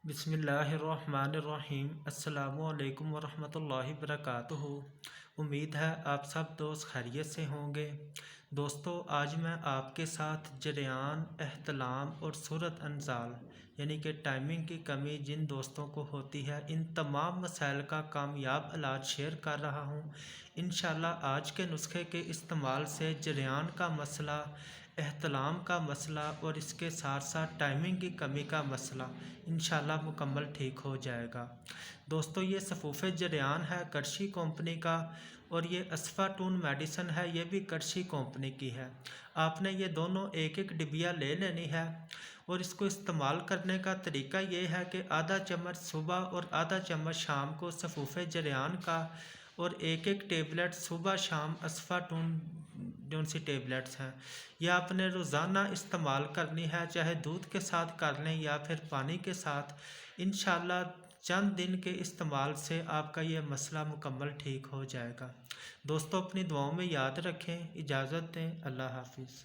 بسم اللہ الرحمن الرحیم۔ السلام علیکم ورحمۃ اللہ وبرکاتہ۔ امید ہے آپ سب دوست خیریت سے ہوں گے۔ دوستو، آج میں آپ کے ساتھ جریان، احتلام اور صورت انزال یعنی کہ ٹائمنگ کی کمی جن دوستوں کو ہوتی ہے، ان تمام مسائل کا کامیاب علاج شیئر کر رہا ہوں۔ انشاءاللہ آج کے نسخے کے استعمال سے جریان کا مسئلہ، احتلام کا مسئلہ اور اس کے ساتھ ساتھ ٹائمنگ کی کمی کا مسئلہ انشاءاللہ مکمل ٹھیک ہو جائے گا۔ دوستو، یہ صفوف جریان ہے کرشی کمپنی کا، اور یہ اسفاٹون میڈیسن ہے، یہ بھی کرشی کمپنی کی ہے۔ آپ نے یہ دونوں ایک ایک ڈبیا لے لینی ہے، اور اس کو استعمال کرنے کا طریقہ یہ ہے کہ آدھا چمچ صبح اور آدھا چمچ شام کو صفوف جریان کا، اور ایک ایک ٹیبلٹ صبح شام اسفاٹون جون سی ٹیبلٹس ہیں، یہ آپ نے روزانہ استعمال کرنی ہے، چاہے دودھ کے ساتھ کر لیں یا پھر پانی کے ساتھ۔ انشاءاللہ چند دن کے استعمال سے آپ کا یہ مسئلہ مکمل ٹھیک ہو جائے گا۔ دوستو، اپنی دعاؤں میں یاد رکھیں۔ اجازت دیں، اللہ حافظ۔